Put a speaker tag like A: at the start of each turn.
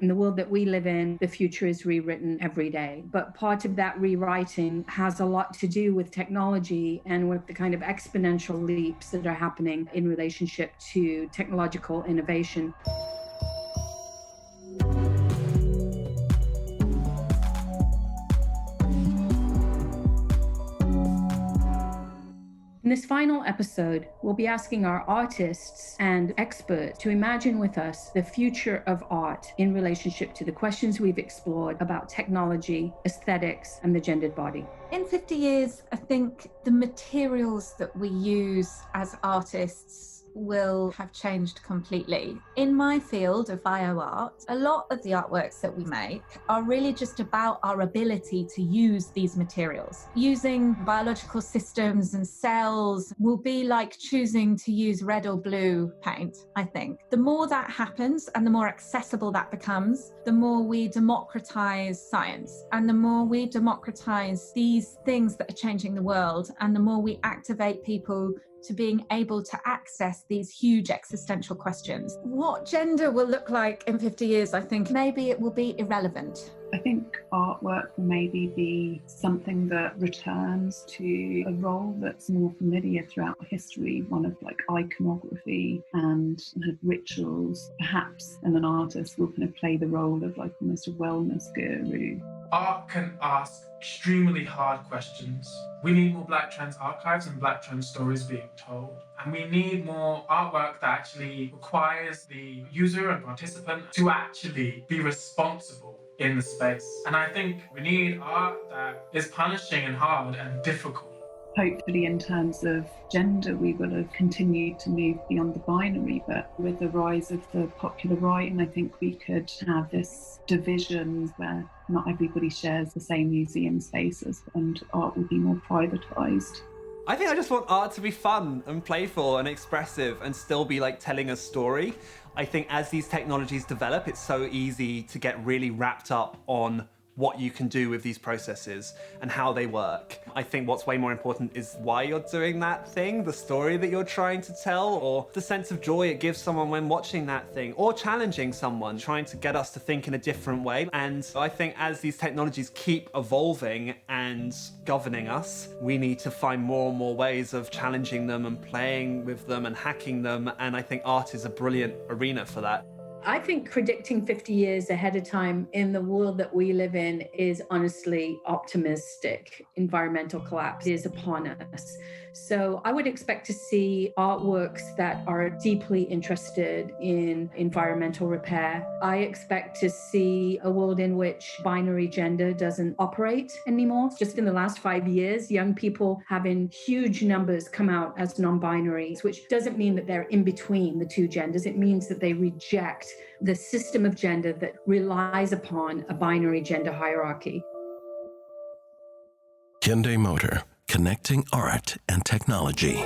A: In the world that we live in, the future is rewritten every day. But part of that rewriting has a lot to do with technology and with the kind of exponential leaps that are happening in relationship to technological innovation. In this final episode, we'll be asking our artists and experts to imagine with us the future of art in relationship to the questions we've explored about technology, aesthetics, and the gendered body.
B: In 50 years, I think the materials that we use as artists will have changed completely. In my field of bioart, a lot of the artworks that we make are really just about our ability to use these materials. Using biological systems and cells will be like choosing to use red or blue paint, I think. The more that happens and the more accessible that becomes, the more we democratize science and the more we democratize these things that are changing the world and the more we activate people to being able to access these huge existential questions. What gender will look like in 50 years, I think maybe it will be irrelevant.
C: I think artwork will maybe be something that returns to a role that's more familiar throughout history, one of like iconography and kind of rituals. Perhaps an artist will kind of play the role of like almost a wellness guru.
D: Art can ask extremely hard questions. We need more Black trans archives and Black trans stories being told. And we need more artwork that actually requires the user and participant to actually be responsible in the space. And I think we need art that is punishing and hard and difficult.
C: Hopefully in terms of gender, we will have continued to move beyond the binary, but with the rise of the popular right, and I think we could have this division where not everybody shares the same museum spaces and art will be more privatised.
E: I think I just want art to be fun and playful and expressive and still be like telling a story. I think as these technologies develop, it's so easy to get really wrapped up on what you can do with these processes and how they work. I think what's way more important is why you're doing that thing, the story that you're trying to tell, or the sense of joy it gives someone when watching that thing, or challenging someone, trying to get us to think in a different way. And I think as these technologies keep evolving and governing us, we need to find more and more ways of challenging them and playing with them and hacking them. And I think art is a brilliant arena for that.
A: I think predicting 50 years ahead of time in the world that we live in is honestly optimistic. Environmental collapse is upon us. So I would expect to see artworks that are deeply interested in environmental repair. I expect to see a world in which binary gender doesn't operate anymore. Just in the last 5 years, young people have in huge numbers come out as non-binaries, which doesn't mean that they're in between the two genders. It means that they reject the system of gender that relies upon a binary gender hierarchy.
F: Hyundai Motor, connecting art and technology.